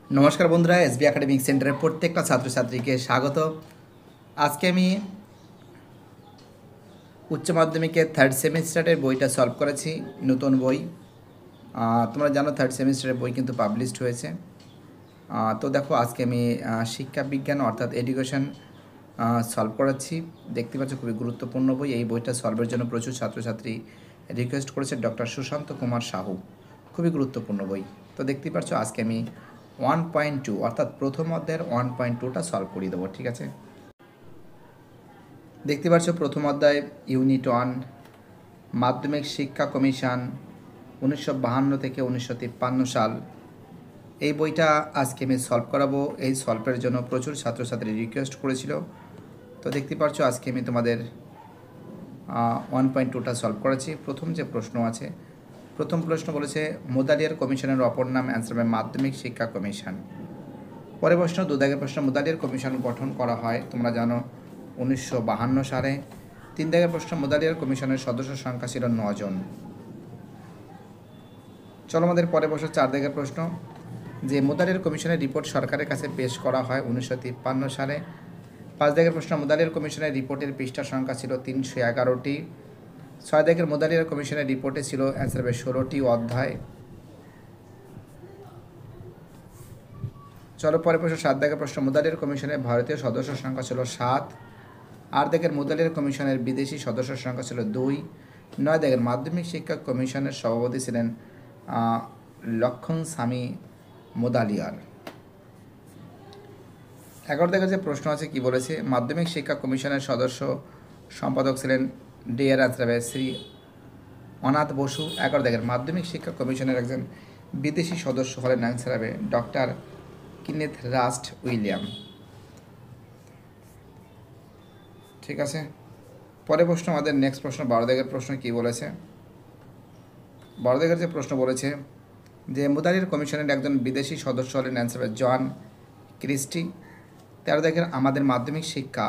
নমস্কার বন্ধুরা, SB academic সেন্টারের প্রত্যেকটা ছাত্রছাত্রীকে স্বাগত। আজকে আমি উচ্চ মাধ্যমিকের থার্ড সেমিস্টারের বইটা সলভ করেছি, নতুন বই। তোমরা জানো থার্ড সেমিস্টারের বই কিন্তু পাবলিশড হয়েছে। তো দেখো আজকে আমি শিক্ষা বিজ্ঞান অর্থাৎ এডুকেশন সলভ করাচ্ছি। দেখতে পাচ্ছ খুবই গুরুত্বপূর্ণ বই। এই বইটা সলভের জন্য প্রচুর ছাত্রছাত্রী রিকোয়েস্ট করেছে। ডক্টর সুশান্ত কুমার সাহু, খুবই গুরুত্বপূর্ণ বই। তো দেখতেই পাচ্ছ আজকে আমি 1.2 অর্থাৎ প্রথম অধ্যায়ের 1.2টা সলভ করিয়ে দেবো, ঠিক আছে। দেখতে পাচ্ছ প্রথম অধ্যায় ইউনিট 1, মাধ্যমিক শিক্ষা কমিশন 1952 থেকে 1953 সাল। এই বইটা আজকে আমি সলভ করাবো। এই সলভের জন্য প্রচুর ছাত্রছাত্রী রিকোয়েস্ট করেছিল। তো দেখতে পাচ্ছ আজকে আমি তোমাদের 1.2টা সলভ করেছি। প্রথম যে প্রশ্ন আছে, প্রথম প্রশ্ন বলেছে মুদালিয়ার কমিশনের অপর নাম, অ্যান্সার হবে মাধ্যমিক শিক্ষা কমিশন। পরে প্রশ্ন, দুদাগের প্রশ্ন, মুদালিয়ার কমিশন গঠন করা হয় তোমরা জানো 1952 সালে। 3 দাগের প্রশ্ন, মুদালিয়ার কমিশনের সদস্য সংখ্যা ছিল 9 জন। চলো আমাদের পরে প্রশ্ন 4 দাগের প্রশ্ন, যে মুদালিয়ার কমিশনের রিপোর্ট সরকারের কাছে পেশ করা হয় 1953 সালে। 5 দাগের প্রশ্ন, মুদালিয়ার কমিশনের রিপোর্টের পৃষ্ঠা সংখ্যা ছিল 311টি। 6 দাগের মুদালিয়ার কমিশনের রিপোর্টে ছিল অ্যান্সার হবে 16টি অধ্যায়। চলো পরে প্রশ্ন 7 দাগের প্রশ্ন, মুদালিয়ার কমিশনের ভারতীয় সদস্য সংখ্যা ছিল 7। 8 দাগের মুদালিয়ার কমিশনের বিদেশি সদস্য সংখ্যা ছিল 2। 9 দাগের মাধ্যমিক শিক্ষা কমিশনের সভাপতি ছিলেন লক্ষণ স্বামী মুদালিয়ার। 11 দাগের যে প্রশ্ন আছে কি বলেছে, মাধ্যমিক শিক্ষা কমিশনের সদস্য সম্পাদক ছিলেন ডিয়ার অ্যান্সার হবে শ্রী অনাথ বসু। 11 দাগের মাধ্যমিক শিক্ষা কমিশনের একজন বিদেশি সদস্য হলেন অ্যান্সার হবে ডক্টর কিনেথ রাস্ট উইলিয়াম, ঠিক আছে। পরে প্রশ্ন আমাদের নেক্সট প্রশ্ন 12 দাগের প্রশ্ন কি বলেছে। 12 দাগের যে প্রশ্ন বলেছে যে মুদালিয়ার কমিশনের একজন বিদেশি সদস্য হলেন অ্যান্সার হবে জন ক্রিস্টি। 13 দাগের আমাদের মাধ্যমিক শিক্ষা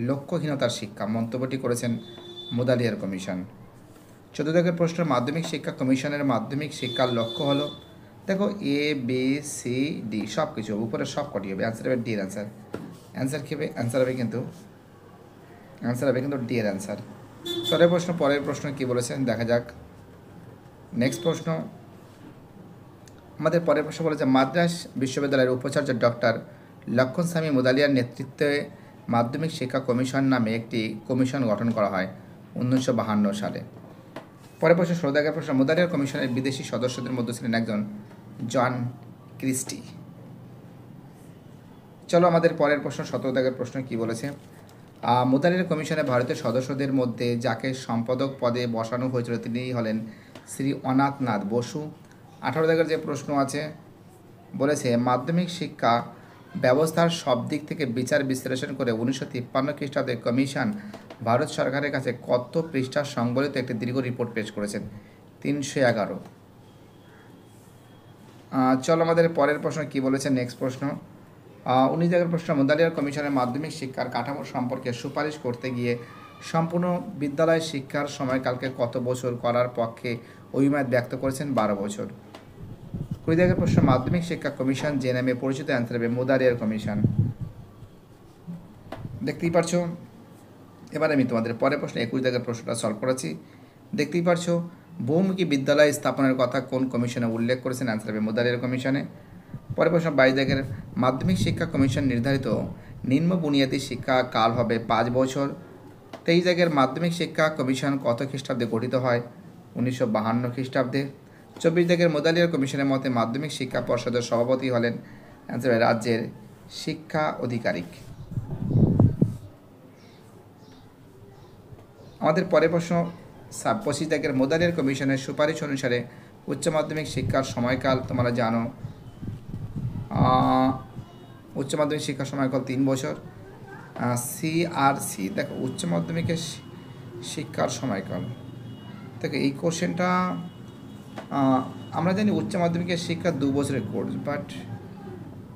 লক্ষ্যহীনতার শিক্ষা, মন্তব্যটি করেছেন মুদালিয়ার কমিশন। 14 দাগের প্রশ্ন, মাধ্যমিক শিক্ষা কমিশনের মাধ্যমিক শিক্ষার লক্ষ্য হলো, দেখো এ বি সি ডি সব কিছু উপরে সব কটি হবে, অ্যান্সার হবে ডি এর অ্যান্সার। অ্যান্সার কী হবে, অ্যান্সার হবে কিন্তু ডি এর অ্যান্সার। পরের প্রশ্ন কি বলেছেন দেখা যাক। নেক্সট প্রশ্ন, আমাদের পরের প্রশ্ন বলেছে মাদ্রাস বিশ্ববিদ্যালয়ের উপাচার্য ডক্টর লক্ষণ স্বামী মুদালিয়ার নেতৃত্বে মাধ্যমিক শিক্ষা কমিশন নামে একটি কমিশন গঠন করা হয় 1952 সালে। পরের প্রশ্ন 16 দাগের প্রশ্ন, মুদালিয়ার কমিশনের বিদেশি সদস্যদের মধ্যে ছিলেন একজন জন ক্রিস্টি। চলো আমাদের পরের প্রশ্ন 17 দাগের প্রশ্ন কি বলেছে, মুদালিয়ার কমিশনে ভারতের সদস্যদের মধ্যে যাকে সম্পাদক পদে বসানো হয়েছিল তিনি হলেন শ্রী অনাথনাথ বসু। 18 দাগের যে প্রশ্ন আছে বলেছে মাধ্যমিক শিক্ষা ব্যবস্থার সব দিক থেকে বিচার বিশ্লেষণ করে 1953 খ্রিস্টাব্দে কমিশন ভারত সরকারের কাছে কত পৃষ্ঠা সংবলিত একটি দীর্ঘ রিপোর্ট পেশ করেছেন, 311। চলো আমাদের পরের প্রশ্ন কি বলেছে নেক্সট প্রশ্ন। 19 দাগের প্রশ্ন, মুদালিয়ার কমিশনের মাধ্যমিক শিক্ষার কাঠামো সম্পর্কে সুপারিশ করতে গিয়ে সম্পূর্ণ বিদ্যালয় শিক্ষার সময়কালকে কত বছর করার পক্ষে অভিমত ব্যক্ত করেছেন, 12 বছর। 20 দাগের প্রশ্ন, মাধ্যমিক শিক্ষা কমিশন যে নামে পরিচিত অ্যান্সার হবে মুদালিয়ার কমিশন। দেখতেই পারছো। এবার আমি তোমাদের পরের প্রশ্ন 21 দাগের প্রশ্নটা সলভ করেছি। দেখতেই পারছো বহুমুখী বিদ্যালয় স্থাপনের কথা কোন কমিশনে উল্লেখ করেছেন, অ্যান্সার হবে মুদালিয়ার কমিশনে। পরের প্রশ্ন 22 দাগের মাধ্যমিক শিক্ষা কমিশন নির্ধারিত নিম্ন বুনিয়াদী শিক্ষা কাল হবে 5 বছর। 23 দাগের মাধ্যমিক শিক্ষা কমিশন কত খ্রিস্টাব্দে গঠিত হয়, 1952 খ্রিস্টাব্দে। 24 দাগের মুদালিয়ার কমিশনের মতে মাধ্যমিক শিক্ষা পর্ষদের সভাপতি হলেন অ্যান্সার হবে রাজ্যের শিক্ষা আধিকারিক। আমাদের পরের প্রশ্ন 25 দাগের মুদালিয়ার কমিশনের সুপারিশ অনুসারে উচ্চ মাধ্যমিক শিক্ষার সময়কাল তোমরা জানো উচ্চ মাধ্যমিক শিক্ষার সময়কাল 3 বছর। সিআরসি দেখো উচ্চ মাধ্যমিকের শিক্ষার সময়কাল, দেখো এই কোশ্চেনটা আমরা জানি উচ্চ মাধ্যমিকের শিক্ষা 2 বছরের কোর্স, বাট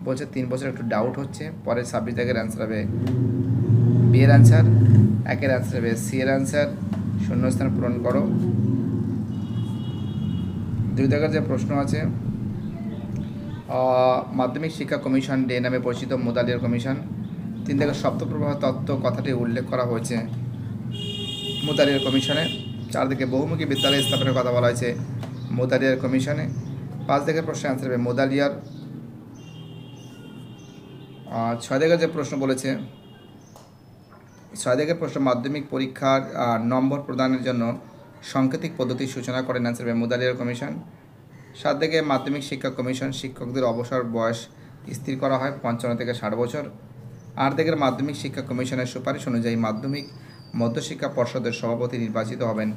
বলছে 3 বছর, একটু ডাউট হচ্ছে। পরে 26 দাগের অ্যান্সার হবে বি এর অ্যান্সার, 1 এর অ্যান্সার হবে সি এর অ্যান্সার, শূন্যস্থান পূরণ করো। 2 দাগের যে প্রশ্ন আছে মাধ্যমিক শিক্ষা কমিশন ডে নামে পরিচিত মুদালিয়ার কমিশন। 3 থেকে শব্দপ্রবাহ তত্ত্ব কথাটি উল্লেখ করা হয়েছে মুদালিয়ার কমিশনে। 4 থেকে বহুমুখী বিদ্যালয় স্থাপনের কথা বলা হয়েছে মুদালিয়ার কমিশনে। 5 থেকে প্রশ্ন অ্যান্সার হবে মুদালিয়ার। 6 থেকে যে প্রশ্ন বলেছে, 6 থেকে প্রশ্ন মাধ্যমিক পরীক্ষার নম্বর প্রদানের জন্য সাংকেতিক পদ্ধতির সূচনা করেন, অ্যান্সার হবে মুদালিয়ার কমিশন। 7 থেকে মাধ্যমিক শিক্ষা কমিশন শিক্ষকদের অবসর বয়স স্থির করা হয় 55 থেকে 60 বছর। 8 থেকে মাধ্যমিক শিক্ষা কমিশনের সুপারিশ অনুযায়ী মাধ্যমিক মধ্যশিক্ষা পর্ষদের সভাপতি নির্বাচিত হবেন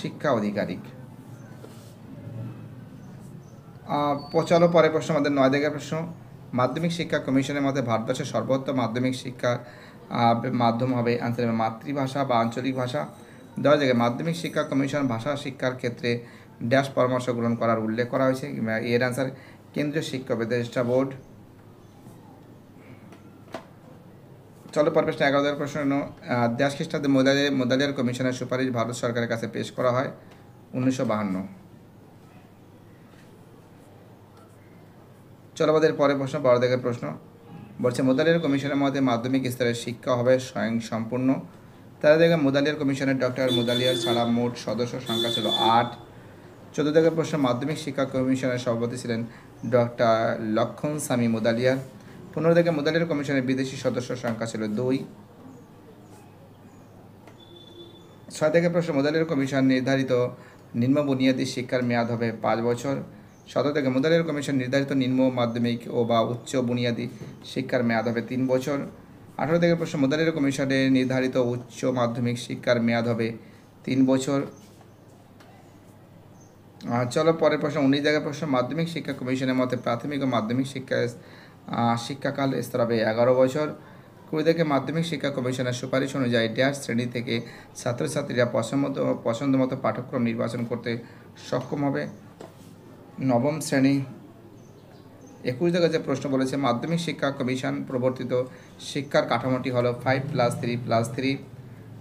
শিক্ষা আধিকারিক। চলো পরের প্রশ্ন আমাদের 9 থেকে প্রশ্ন। মাধ্যমিক শিক্ষা কমিশনের মতে ভারতবর্ষের সর্বত্র মাধ্যমিক শিক্ষা মাধ্যম হবে, অ্যান্সার হবে মাতৃভাষা বা আঞ্চলিক ভাষা। 10 জায়গায় মাধ্যমিক শিক্ষা কমিশন ভাষা শিক্ষার ক্ষেত্রে ড্যাশ পরামর্শ গ্রহণ করার উল্লেখ করা হয়েছে, এর অ্যান্সার কেন্দ্রীয় শিক্ষা উপদেষ্টা বোর্ড। চলো পরের প্রশ্ন 11 প্রশ্ন। দেশ খ্রিস্টাব্দে মুদালিয়ার কমিশনের সুপারিশ ভারত সরকারের কাছে পেশ করা হয় 1952। চলো আমাদের পরের প্রশ্ন 12 থেকে প্রশ্ন বলছে মুদালিয়ার কমিশনের মধ্যে মাধ্যমিক স্তরের শিক্ষা হবে স্বয়ং সম্পূর্ণ। 13 থেকে মুদালিয়ার কমিশনের ডক্টর মুদালিয়ার ছাড়া মোট সদস্য সংখ্যা ছিল 8। 14 থেকে প্রশ্ন মাধ্যমিক শিক্ষা কমিশনের সভাপতি ছিলেন ডক্টর লক্ষণ স্বামী মুদালিয়ার। 15 থেকে মুদালিয়ার কমিশনের বিদেশি সদস্য সংখ্যা ছিল 2। 6 থেকে প্রশ্ন মুদালিয়ার কমিশন নির্ধারিত নিম্ন বুনিয়াদী শিক্ষার মেয়াদ হবে 5 বছর। 17 থেকে মুদালিয়ার কমিশন নির্ধারিত নিম্ন মাধ্যমিক ও বা উচ্চ বুনিয়াদী শিক্ষার মেয়াদ হবে 3 বছর। 18 থেকে প্রশ্ন মুদালিয়ার কমিশনের নির্ধারিত উচ্চ মাধ্যমিক শিক্ষার মেয়াদ হবে 3 বছর। চলো পরের প্রশ্ন 19 থেকে প্রশ্ন মাধ্যমিক শিক্ষা কমিশনের মতে প্রাথমিক ও মাধ্যমিক শিক্ষাকাল স্তর হবে 11 বছর। 20 থেকে মাধ্যমিক শিক্ষা কমিশনের সুপারিশ অনুযায়ী ড্যাশ শ্রেণী থেকে ছাত্রছাত্রীরা পছন্দমতো পাঠ্যক্রম নির্বাচন করতে সক্ষম হবে 9ম শ্রেণী। 21 থেকে যে প্রশ্ন বলেছে মাধ্যমিক শিক্ষা কমিশন প্রবর্তিত শিক্ষার কাঠামোটি হলো 5+3+3।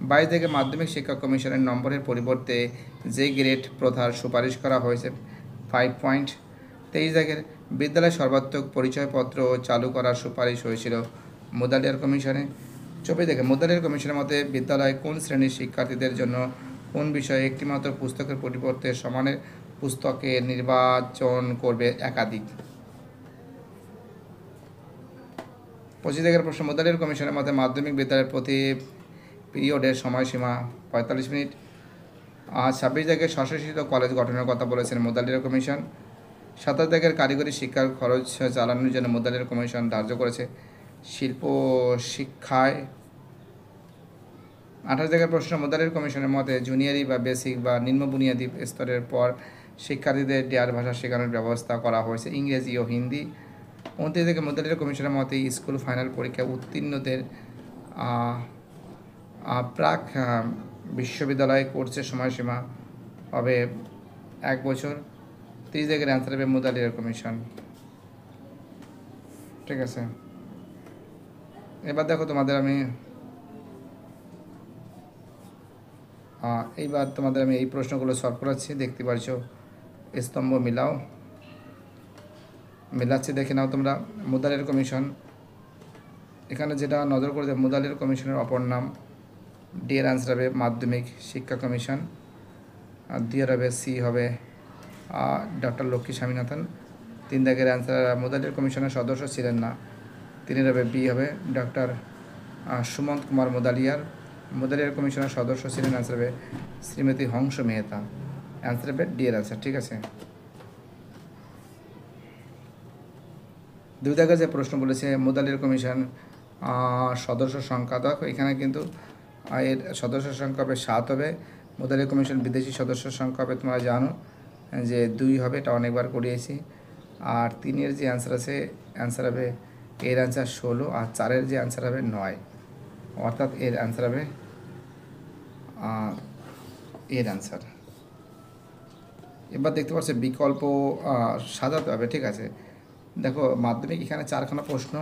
22 থেকে মাধ্যমিক শিক্ষা কমিশনের নম্বরের পরিবর্তে যে গ্রেড প্রথার সুপারিশ করা হয়েছে 5 পয়েন্ট। 23 থেকে বিদ্যালয় সর্বাত্মক পরিচয়পত্র চালু করার সুপারিশ হয়েছিল মুদালিয়ার কমিশনে। 24 থেকে মুদালিয়ার কমিশনের মতে বিদ্যালয় কোন শ্রেণীর শিক্ষার্থীদের জন্য কোন বিষয়ে একটিমাত্র পুস্তকের পরিবর্তে সমানের পুস্তকের নির্বাচন করবে একাধিক। 25 থেকে প্রশ্ন মুদালিয়ার কমিশনের মতে মাধ্যমিক বিদ্যালয়ের প্রতি পিরিয়ডের সময়সীমা 45 মিনিট। 26 থেকে স্বশাসিত কলেজ গঠনের কথা বলেছেন মুদালিয়ার কমিশন। 27 থেকে কারিগরি শিক্ষার খরচ চালানোর জন্য মুদালিয়ার কমিশন ধার্য করেছে শিল্প শিক্ষায়। 28 থেকে প্রশ্ন মুদালিয়ার কমিশনের মতে জুনিয়রি বা বেসিক বা নিম্ন বুনিয়াদী স্তরের পর শিক্ষার্থীদের ডেয়ার ভাষা শেখানোর ব্যবস্থা করা হয়েছে ইংরেজি ও হিন্দি। 29 থেকে মুদালিয়ার কমিশনের মতে স্কুল ফাইনাল পরীক্ষায় উত্তীর্ণদের প্রাক বিশ্ববিদ্যালয় কোর্সের সময়সীমা হবে 1 বছর। 30 থেকে অ্যান্সার হবে মুদালিয়ার কমিশন। ঠিক আছে, এবার দেখো তোমাদের আমি এই প্রশ্নগুলো সলভ করাচ্ছি। দেখতে পাচ্ছ স্তম্ভ মিলাচ্ছি, দেখে নাও তোমরা। মুদালিয়ার কমিশন এখানে যেটা নজর করে দেবে মুদালিয়ার কমিশনের অপর নাম ডি এর অ্যান্সার হবে মাধ্যমিক শিক্ষা কমিশন। আর ডি এর হবে সি হবে ডক্টর লক্ষ্মী স্বামীনাথন। 3 দাগের অ্যান্সার মুদালিয়ার কমিশনের সদস্য ছিলেন না, 3 হবে বি হবে ডক্টর সুমন্ত কুমার মুদালিয়ার। মুদালিয়ার কমিশনের সদস্য ছিলেন, অ্যান্সার হবে শ্রীমতী হংস মেহতা, অ্যান্সার হবে ডি এর অ্যান্সার। ঠিক আছে, 2 দাগের যে প্রশ্ন বলেছে মুদালিয়ার কমিশন সদস্য সংখ্যা, দেখো এখানে কিন্তু এর সদস্য সংখ্যা হবে 7 হবে। মুদালিয়ার কমিশন বিদেশি সদস্য সংখ্যা হবে তোমরা জানো যে 2 হবে, এটা অনেকবার করিয়েছি। আর 3 যে অ্যান্সার আছে অ্যান্সার হবে এর অ্যান্সার 16, আর 4 যে অ্যান্সার হবে 9, অর্থাৎ এর অ্যান্সার হবে এর অ্যান্সার। এবার দেখতে পাচ্ছ বিকল্প সাজাতে হবে। ঠিক আছে, দেখো মাধ্যমিক এখানে 4খানা প্রশ্ন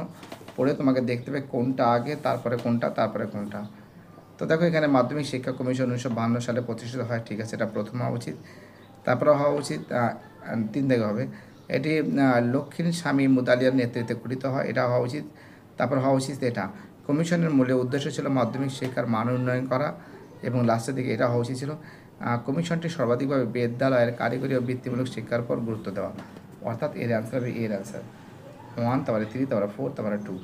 পড়ে তোমাকে দেখতে হবে কোনটা আগে, তারপরে কোনটা, তারপরে কোনটা। তো দেখো এখানে মাধ্যমিক শিক্ষা কমিশন 1952 সালে প্রতিষ্ঠিত হয়। ঠিক আছে, এটা প্রথম হওয়া উচিত। তারপরে হওয়া উচিত 3 থেকে হবে এটি লক্ষ্মীর স্বামী মুদালিয়ার নেতৃত্বে গঠিত হয়, এটা হওয়া উচিত। তারপর হওয়া উচিত এটা, কমিশনের মূল উদ্দেশ্য ছিল মাধ্যমিক শিক্ষার মান উন্নয়ন করা, এবং লাস্টের দিকে এটা হওয়া উচিত ছিল, কমিশনটি সর্বাধিকভাবে বিদ্যালয়ের কারিগরি ও বৃত্তিমূলক শিক্ষার উপর গুরুত্ব দেওয়া। অর্থাৎ এর অ্যান্সার হবে এর অ্যান্সার 1, তারপরে 3, তারপরে 4, তারপরে 2।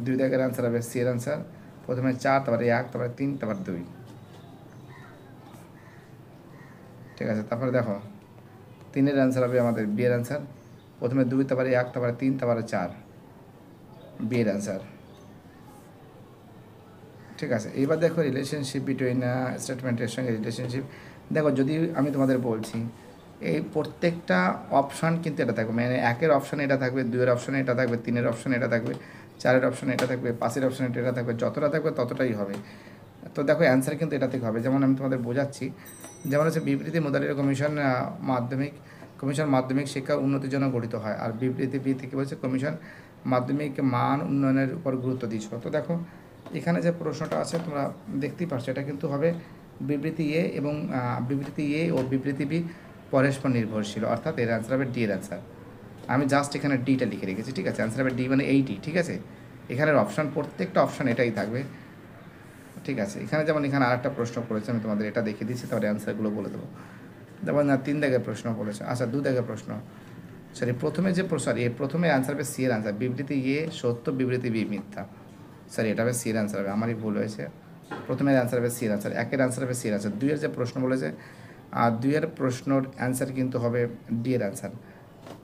2 দাগের অ্যান্সার হবে সি এর অ্যান্সার, প্রথমে 4, তারপরে 1, তারপরে 3, তারপরে 2। ঠিক আছে, তারপরে দেখো 3-এর অ্যান্সার হবে আমাদের বি এর অ্যান্সার, প্রথমে 2, তারপরে 1, তারপরে 3, তারপরে 4, বি এর অ্যান্সার। ঠিক আছে, এবার দেখো রিলেশনশিপ বিটুইন স্টেটমেন্টের সঙ্গে রিলেশনশিপ। দেখো যদি আমি তোমাদের বলছি এই প্রত্যেকটা অপশান কিন্তু এটা থাকবে, মানে 1-এর অপশানে এটা থাকবে, 2-এর অপশানে এটা থাকবে, 3-এর অপশানে এটা থাকবে, 4-এর অপশানে এটা থাকবে, 5-এর অপশানে এটা থাকবে, যতটা থাকবে ততটাই হবে। তো দেখো অ্যান্সার কিন্তু এটা থেকে হবে। যেমন আমি তোমাদের বোঝাচ্ছি, যেমন হচ্ছে বিবৃতি মুদালির কমিশন মাধ্যমিক শিক্ষা উন্নতির জন্য গঠিত হয়, আর বিবৃতি বি থেকে বলছে কমিশন মাধ্যমিক মান উন্নয়নের উপর গুরুত্ব দিচ্ছ। তো দেখো এখানে যে প্রশ্নটা আছে তোমরা দেখতেই পাচ্ছ, এটা কিন্তু হবে বিবৃতি এ এবং বিবৃতি এ ও বিবৃতি বি পরস্পর নির্ভরশীল, অর্থাৎ এর অ্যান্সার হবে ডি এর অ্যান্সার। আমি জাস্ট এখানে ডিটা লিখে রেখেছি, ঠিক আছে, অ্যান্সার হবে ডি মানে এইটি। ঠিক আছে, এখানের অপশান প্রত্যেকটা অপশান এটাই থাকবে। ঠিক আছে, এখানে যেমন এখানে আরেকটা প্রশ্ন করেছে, আমি তোমাদের এটা দেখিয়ে দিচ্ছি, তাহলে অ্যান্সারগুলো বলে দেবো। যেমন 3 দাগের প্রশ্ন বলেছে, আচ্ছা 2 দাগের প্রশ্ন, প্রথমে যে প্রথমে অ্যান্সার হবে সি এর অ্যান্সার, বিবৃতি এ সত্য, বিবৃতি বি মিথ্যা। এটা হবে সি এর অ্যান্সার হবে, আমারই ভুল হয়েছে। প্রথমে অ্যান্সার হবে সি এর অ্যান্সার, 1-এর অ্যান্সার হবে সি এর অ্যান্সার। 2-এর যে প্রশ্ন বলেছে, 2-এর প্রশ্নর অ্যান্সার কিন্তু হবে ডি এর অ্যান্সার।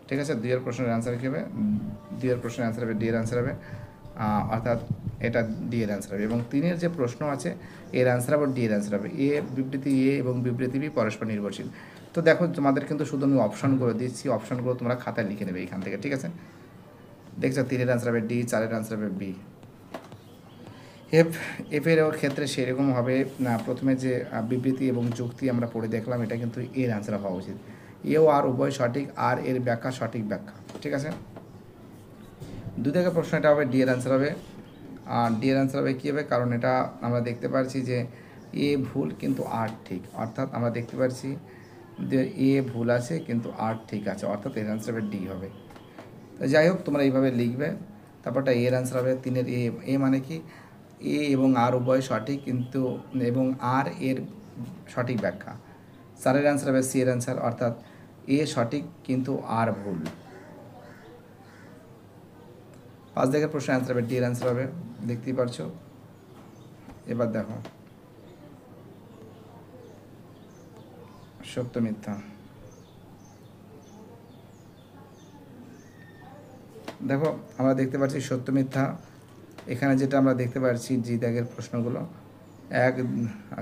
ঠিক আছে, 2-এর প্রশ্নের অ্যান্সার কী হবে, 2-এর প্রশ্নের অ্যান্সার হবে ডি এর অ্যান্সার হবে, অর্থাৎ এটা ডি এর অ্যান্সার হবে। এবং 3-এর যে প্রশ্ন আছে এর অ্যান্সার হবে ডি এর অ্যান্সার হবে, বিবৃতি এ এবং বিবৃতি বি পরস্পর নির্ভরশীল। তো দেখো তোমাদের কিন্তু শুধু আমি অপশানগুলো দিচ্ছি, অপশানগুলো তোমরা খাতায় লিখে নেবে এখান থেকে। ঠিক আছে, দেখছো 3-এর অ্যান্সার হবে ডি, 4-এর অ্যান্সার হবে বি। এফের ক্ষেত্রে সেরকম হবে না, প্রথমে যে বিবৃতি এবং যুক্তি আমরা পড়ে দেখলাম, এটা কিন্তু এর অ্যান্সার হওয়া উচিত। এ ও আর উভয় সঠিক, আর এর ব্যাখ্যা সঠিক ব্যাখ্যা। ঠিক আছে, 2 থেকে প্রশ্ন এটা হবে ডি এর অ্যান্সার হবে। আর ডি এর অ্যান্সার হবে কী হবে, কারণ এটা আমরা দেখতে পাচ্ছি যে এ ভুল কিন্তু আর ঠিক, অর্থাৎ আমরা দেখতে পাচ্ছি যে এ ভুল আছে কিন্তু আর ঠিক আছে, অর্থাৎ এর অ্যান্সার হবে ডি হবে। তো যাই হোক তোমরা এইভাবে লিখবে। তারপরটা এর অ্যান্সার হবে 3-এর এ মানে কি, এ এবং আর উভয় সঠিক কিন্তু, এবং আর এর সঠিক ব্যাখ্যা। 4-এর অ্যান্সার হবে সি এর অ্যান্সার, অর্থাৎ এ সঠিক কিন্তু আর ভুল। 5 দাগের প্রশ্নের অ্যান্সার হবে ডি এর অ্যান্সার হবে, দেখতেই পারছো। এবার দেখো সত্য মিথ্যা। দেখো আমরা দেখতে পাচ্ছি সত্য মিথ্যা, এখানে যেটা আমরা দেখতে পাচ্ছি জি দাগের প্রশ্নগুলো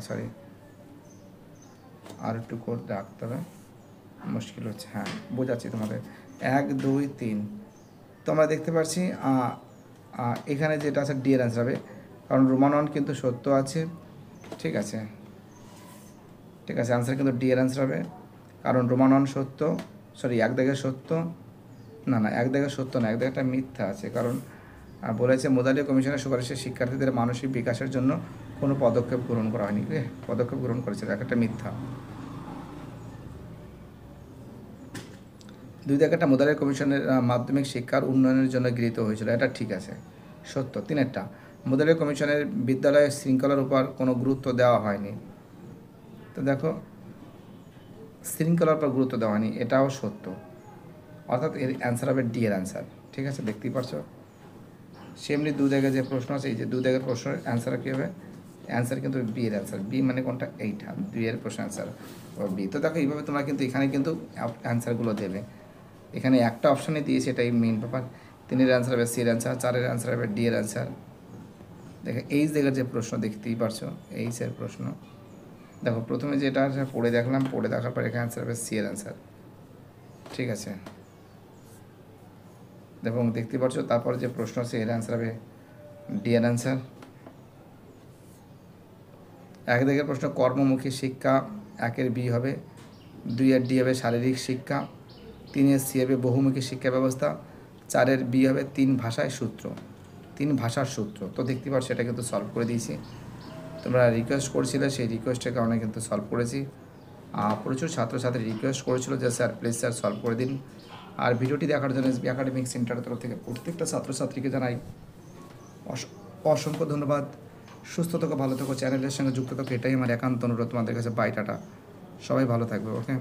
সরি আর একটু করে রাখতে হবে, মুশকিল হচ্ছে, হ্যাঁ বোঝাচ্ছি তোমাদের। 1, 2, 3 তো আমরা দেখতে পাচ্ছি এখানে যেটা আছে ডি এর অ্যান্সার হবে, কারণ রোমানন কিন্তু সত্য আছে। ঠিক আছে, ঠিক আছে, অ্যান্সার কিন্তু ডি এর অ্যান্সার হবে, কারণ রোমানন সত্য, 1 দাগের সত্য, না 1 দাগের সত্য না, 1 দাগে একটা মিথ্যা আছে, কারণ বলেছে মুদালিয়া কমিশনের সুপারিশে শিক্ষার্থীদের মানসিক বিকাশের জন্য কোনো পদক্ষেপ গ্রহণ করা হয়নি, পদক্ষেপ গ্রহণ করেছিল, একটা মিথ্যা। 2 দাগেরটা মুদালিয়া কমিশনের মাধ্যমিক শিক্ষার উন্নয়নের জন্য গৃহীত হয়েছিল, এটা ঠিক আছে, সত্য। 3-এরটা মুদালিয়া কমিশনের বিদ্যালয়ের শৃঙ্খলার উপর কোনো গুরুত্ব দেওয়া হয়নি। তো দেখো শৃঙ্খলার উপর গুরুত্ব দেওয়া হয়নি, এটাও সত্য, অর্থাৎ এর অ্যান্সার হবে ডি এর অ্যান্সার। ঠিক আছে, দেখতেই পারছো। সেমনি 2 দাগের যে প্রশ্ন আছে, এই যে 2 দাগের প্রশ্নের অ্যান্সার কী হবে, অ্যান্সার কিন্তু বি এর অ্যান্সার, বি মানে কোনটা, এইটা 2-এর প্রশ্ন অ্যান্সার ও বি। তো দেখো এইভাবে তোমরা কিন্তু এখানে কিন্তু অ্যান্সারগুলো দেবে, এখানে একটা অপশানে দিয়েছে, এটাই মেইন ব্যাপার। 3-এর অ্যান্সার হবে সি এর অ্যান্সার, 4-এর অ্যান্সার হবে ডি এর অ্যান্সার। দেখো এইচ দাগের যে প্রশ্ন দেখতেই পারছো, এইচের প্রশ্ন দেখো প্রথমে যেটা পড়ে দেখলাম, পড়ে দেখার পর এখানে অ্যান্সার হবে সি এর অ্যান্সার। ঠিক আছে, এবং দেখতে পাচ্ছ তারপর যে প্রশ্ন আছে এর অ্যান্সার হবে ডি এর অ্যান্সার। 1 দাগের প্রশ্ন কর্মমুখী শিক্ষা, 1-এর বি হবে, 2-এর ডি হবে শারীরিক শিক্ষা, 3-এর সি হবে বহুমুখী শিক্ষা ব্যবস্থা, 4-এর বি হবে 3 ভাষার সূত্র। তো দেখতে পাচ্ছ এটা কিন্তু সলভ করে দিয়েছি, তোমরা রিকোয়েস্ট করছিলে, সেই রিকোয়েস্টের কারণে কিন্তু সলভ করেছি। প্রচুর ছাত্রছাত্রী রিকোয়েস্ট করেছিল যে স্যার প্লিজ স্যার সলভ করে দিন। আর ভিডিওটি দেখার জন্য এসবি একাডেমিক সেন্টারের তরফ থেকে প্রত্যেকটা ছাত্রছাত্রীকে জানাই অসংখ্য ধন্যবাদ। সুস্থ থাকো, ভালো থাকো, চ্যানেলের সঙ্গে যুক্ত থাকো, এটাই আমার একান্ত অনুরোধ তোমাদের কাছে। বাই, টাটা, সবাই ভালো থাকবে। ওকে।